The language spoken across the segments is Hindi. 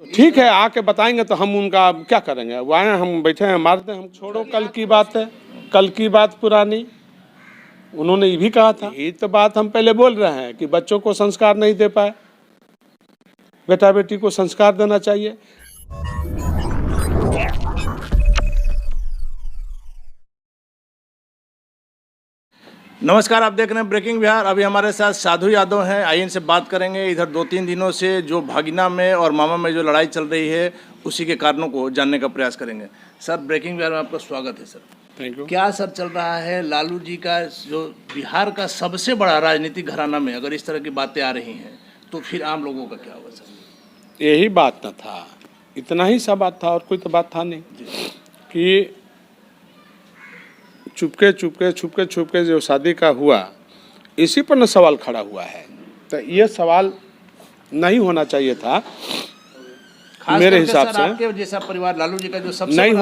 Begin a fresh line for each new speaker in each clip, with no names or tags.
ठीक है, आके बताएंगे तो हम उनका क्या करेंगे। वो आए, हम बैठे हैं, मारते हैं हम। छोड़ो कल की बात है, कल की बात पुरानी। उन्होंने ये भी कहा था, ये तो बात हम पहले बोल रहे हैं कि बच्चों को संस्कार नहीं दे पाए। बेटा बेटी को संस्कार देना चाहिए।
नमस्कार, आप देख रहे हैं ब्रेकिंग बिहार। अभी हमारे साथ साधु यादव हैं, आइए इनसे बात करेंगे। इधर 2-3 दिनों से जो भागीना में और मामा में जो लड़ाई चल रही है उसी के कारणों को जानने का प्रयास करेंगे। सर, ब्रेकिंग बिहार में आपका स्वागत है। Sir,
thank you.
क्या सर चल रहा है लालू जी का, जो बिहार का सबसे बड़ा राजनीतिक घराना में अगर इस तरह की बातें आ रही हैं तो फिर आम लोगों का क्या होगा? सर,
यही बात न था, इतना ही सा बात था, और कोई तो बात था नहीं कि छुपके जो शादी का हुआ, इसी पर न सवाल खड़ा हुआ है। तो ये सवाल नहीं होना चाहिए था मेरे हिसाब से।
आपके जैसा परिवार, लालू जी का जो सबसे
नहीं
बड़ा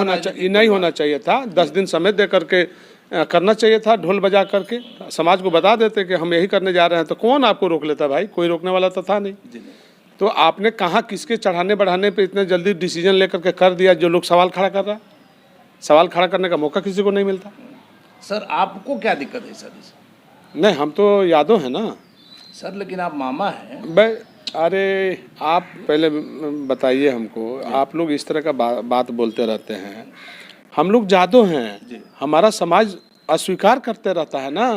होना चाहिए था। 10 दिन समय दे करके करना चाहिए था, ढोल बजा करके समाज को बता देते कि हम यही करने जा रहे हैं। तो कौन आपको रोक लेता भाई? कोई रोकने वाला तो था नहीं। तो आपने कहाँ किसके चढ़ाने बढ़ाने पे इतने जल्दी डिसीजन लेकर के कर दिया, जो लोग सवाल खड़ा कर रहा है? सवाल खड़ा करने का मौका किसी को नहीं मिलता।
सर, आपको क्या दिक्कत है? सर,
नहीं, हम तो यादव हैं ना
सर, लेकिन आप मामा हैं।
भाई। अरे आप पहले बताइए हमको, आप लोग इस तरह का बात बोलते रहते हैं। हम लोग यादव हैं, हमारा समाज अस्वीकार करते रहता है ना,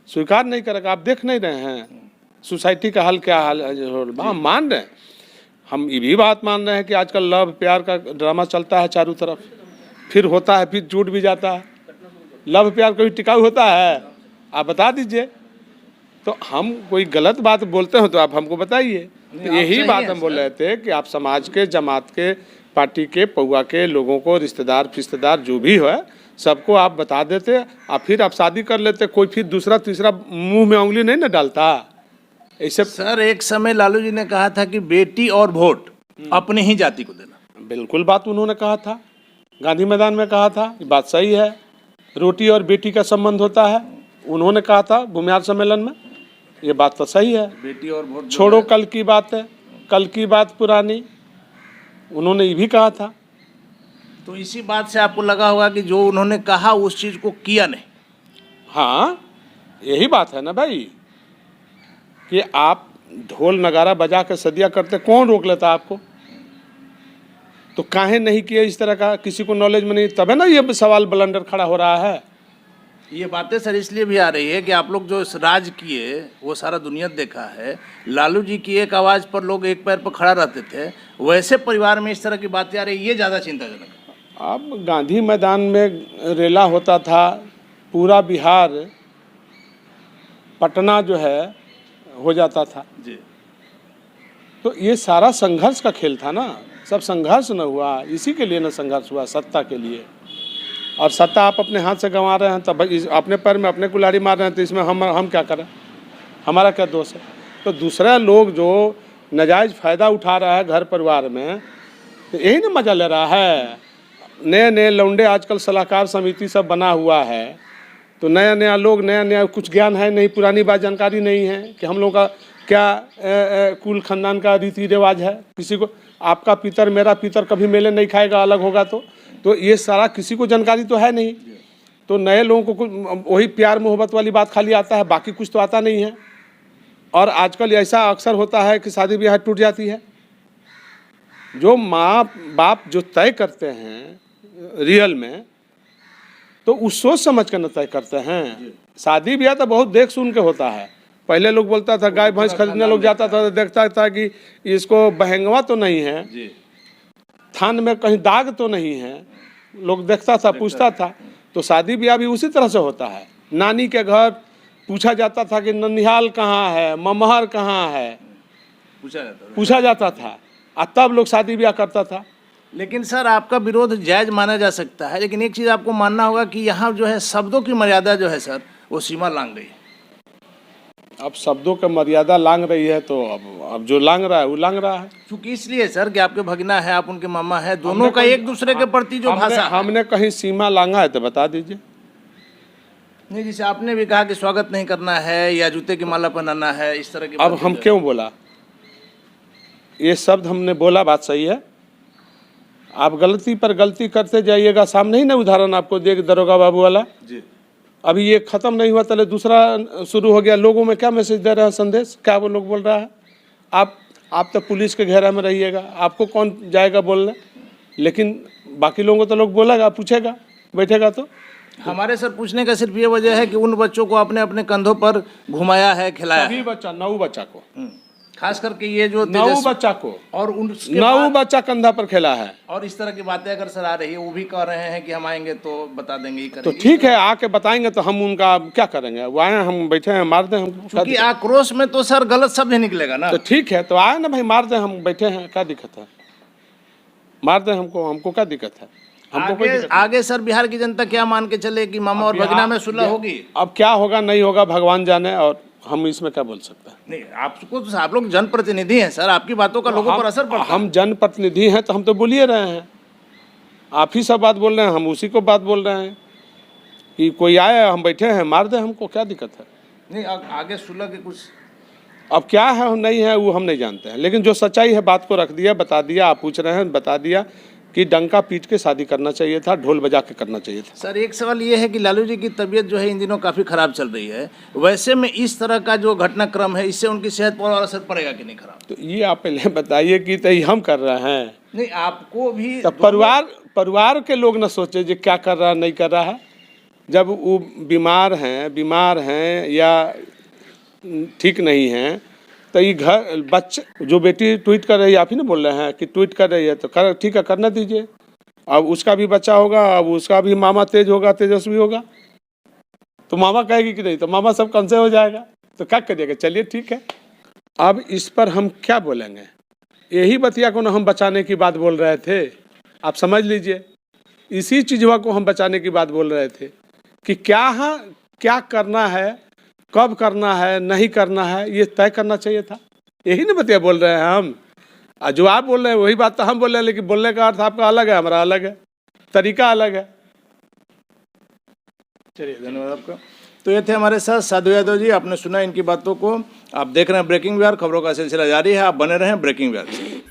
स्वीकार नहीं करेगा। आप देख नहीं रहे हैं सोसाइटी का हाल, क्या हाल है? हम मान रहे हैं, हम ये भी बात मान रहे हैं कि आजकल लव प्यार का ड्रामा चलता है चारों तरफ, फिर होता है, फिर टूट भी जाता है। लव प्यार कभी टिकाऊ होता है? आप बता दीजिए। तो हम कोई गलत बात बोलते हो तो आप हमको बताइए। तो यही बात हम बोल रहे थे कि आप समाज के, जमात के, पार्टी के, पौआ के लोगों को, रिश्तेदार फिश्तेदार जो भी है, सबको आप बता देते और फिर आप शादी कर लेते। कोई फिर दूसरा तीसरा मुंह में उंगली नहीं ना डालता ऐसे।
सर, एक समय लालू जी ने कहा था कि बेटी और वोट अपनी ही जाति को देना।
बिल्कुल बात उन्होंने कहा था, गांधी मैदान में कहा था। ये बात सही है, रोटी और बेटी का संबंध होता है, उन्होंने कहा था भूमिहार सम्मेलन में। ये बात तो सही है।
बेटी और वोट,
छोड़ो कल की बात है, कल की बात पुरानी। उन्होंने ये भी कहा था।
तो इसी बात से आपको लगा होगा कि जो उन्होंने कहा उस चीज को किया नहीं।
हाँ, यही बात है ना भाई कि आप ढोल नगारा बजा के सदिया करते, कौन रोक लेता आपको? तो काहे नहीं किया इस तरह का? किसी को नॉलेज में नहीं, तब है ना ये सवाल ब्लंडर खड़ा हो रहा है।
ये बातें सर इसलिए भी आ रही है कि आप लोग जो इस राज किए वो सारा दुनिया देखा है। लालू जी की एक आवाज़ पर लोग एक पैर पर खड़ा रहते थे, वैसे परिवार में इस तरह की बातें आ रही, ये ज़्यादा चिंताजनक है।
अब गांधी मैदान में रेला होता था, पूरा बिहार, पटना जो है हो जाता था
जी।
तो ये सारा संघर्ष का खेल था ना। सब संघर्ष न हुआ, इसी के लिए ना संघर्ष हुआ, सत्ता के लिए। और सत्ता आप अपने हाथ से गंवा रहे हैं, तब अपने पैर में अपने कुल्हाड़ी मार रहे हैं, तो इसमें हम क्या करें? हमारा क्या दोष है? तो दूसरा लोग जो नाजायज़ फ़ायदा उठा रहा है घर परिवार में, तो यही ना मज़ा ले रहा है। नए नए लौंडे आजकल सलाहकार समिति सब बना हुआ है, तो नया नया लोग, नया नया कुछ ज्ञान है नहीं, पुरानी बात जानकारी नहीं है कि हम लोग का क्या कुल खानदान का रीति रिवाज है। किसी को आपका पितर मेरा पितर कभी मेले नहीं खाएगा, अलग होगा तो ये सारा किसी को जानकारी तो है नहीं। तो नए लोगों को वही प्यार मोहब्बत वाली बात खाली आता है, बाकी कुछ तो आता नहीं है। और आजकल ऐसा अक्सर होता है कि शादी ब्याह टूट जाती है। जो माँ बाप जो तय करते हैं रियल में, तो उस सोच समझ कर न तय करते हैं। शादी ब्याह तो बहुत देख सुन के होता है। पहले लोग बोलता था, गाय भैंस खरीदने लोग जाता था तो देखता था कि इसको बहंगवा तो नहीं है, थान में कहीं दाग तो नहीं है, लोग देखता था, पूछता था। तो शादी ब्याह भी उसी तरह से होता है। नानी के घर पूछा जाता था कि ननिहाल कहाँ है, ममहर कहाँ है, पूछा जाता था, और तब लोग शादी ब्याह करता था।
लेकिन सर, आपका विरोध जायज माना जा सकता है, लेकिन एक चीज़ आपको मानना होगा कि यहाँ जो है शब्दों की मर्यादा जो है सर, वो सीमा लांघ गई है।
अब शब्दों का मर्यादा लांघ रही है, तो अब जो लांघ रहा है वो लांघ रहा है।
क्योंकि इसलिए सर कि आपके भगना है, आप उनके मामा है, दोनों का एक दूसरे के प्रति जो भाषा है।
हमने कहीं सीमा लांघा है तो बता दीजिए।
नहीं, जैसे आपने भी कहा कि स्वागत नहीं करना है या जूते की माला पहनाना है, इस तरह की
अब हम क्यों बोला? ये शब्द हमने बोला, बात सही है। आप गलती पर गलती करते जाइएगा। सामने ही ना उदाहरण आपको दे दरोगा बाबू वाला
जी।
अभी ये खत्म नहीं हुआ, पहले दूसरा शुरू हो गया। लोगों में क्या मैसेज दे रहा है, संदेश क्या वो लोग बोल रहा है? आप तो पुलिस के घेरा में रहिएगा, आपको कौन जाएगा बोलने, लेकिन बाकी लोगों को तो लोग बोलेगा, पूछेगा, बैठेगा। तो
हमारे सर पूछने का सिर्फ ये वजह है कि उन बच्चों को आपने अपने कंधों पर घुमाया है, खिलाया
सभी
है।
बच्चा, 9 बच्चा को,
खास करके ये जो
9 बच्चा को,
और उसके
9 बच्चा कंधा पर खेला है।
और इस तरह की बातें अगर सर आ रही है, वो भी कह रहे हैं कि हम आएंगे तो बता देंगे, ही
तो
करेंगे।
ठीक है, आके बताएंगे तो हम उनका क्या करेंगे? वो आए, हम बैठे हैं, मार दें हमको,
क्योंकि आक्रोश में तो सर गलत शब्द ही निकलेगा ना।
तो ठीक है, तो आए ना भाई, मार दें, हम बैठे हैं, क्या दिक्कत है? मार दें हमको क्या दिक्कत है? हमको कोई दिक्कत
आगे सर बिहार की जनता क्या मान के चले कि मामा और भगीना में सुलह होगी?
अब क्या होगा नहीं होगा भगवान जाने, और हम इसमें क्या बोल सकते हैं?
नहीं, आपको तो आप लोग जनप्रतिनिधि हैं सर, आपकी बातों का लोगों पर असर पड़ता है।
हम जनप्रतिनिधि हैं तो हम तो बोल ही रहे हैं। आप ही सब बात बोल रहे हैं, हम उसी को बात बोल रहे हैं कि कोई आए, हम बैठे हैं, मार दे, हमको क्या दिक्कत है?
नहीं, आगे सुलह के कुछ
अब क्या है हम नहीं है वो हम नहीं जानते हैं, लेकिन जो सच्चाई है बात को रख दिया, बता दिया। आप पूछ रहे हैं, बता दिया कि डंका पीट के शादी करना चाहिए था, ढोल बजा के करना चाहिए था।
सर एक सवाल ये है कि लालू जी की तबीयत जो है इन दिनों काफ़ी खराब चल रही है, वैसे में इस तरह का जो घटनाक्रम है, इससे उनकी सेहत पर और असर पड़ेगा कि नहीं खराब?
तो ये आप पहले बताइए कि तो हम कर रहे हैं,
नहीं आपको भी
तो परिवार के लोग न सोचे जो क्या कर रहा है नहीं कर रहा है। जब वो बीमार हैं या ठीक नहीं हैं, तो ये घर बच्चे जो बेटी ट्वीट कर रही है, आप ही ना बोल रहे हैं कि ट्वीट कर रही है, तो कर ठीक है, करना दीजिए। अब उसका भी बच्चा होगा, अब उसका भी मामा तेज होगा, तेजस्वी होगा, तो मामा कहेगी कि नहीं, तो मामा सब कौन से हो जाएगा, तो क्या करिएगा? चलिए ठीक है। अब इस पर हम क्या बोलेंगे? यही बतिया को ना हम बचाने की बात बोल रहे थे, आप समझ लीजिए। इसी चीज़वा को हम बचाने की बात बोल रहे थे कि क्या करना है, कब करना है, नहीं करना है, ये तय करना चाहिए था। यही ना बतिया बोल रहे हैं हम। जो आप बोल रहे हैं वही बात तो हम बोल रहे हैं, लेकिन बोलने का अर्थ आपका अलग है, हमारा अलग है, तरीका अलग है।
चलिए, धन्यवाद आपका। तो ये थे हमारे साथ साधु यादव जी, आपने सुना इनकी बातों को। आप देख रहे हैं ब्रेकिंग बिहार, खबरों का सिलसिला जारी है, आप बने रहें ब्रेकिंग बिहार से।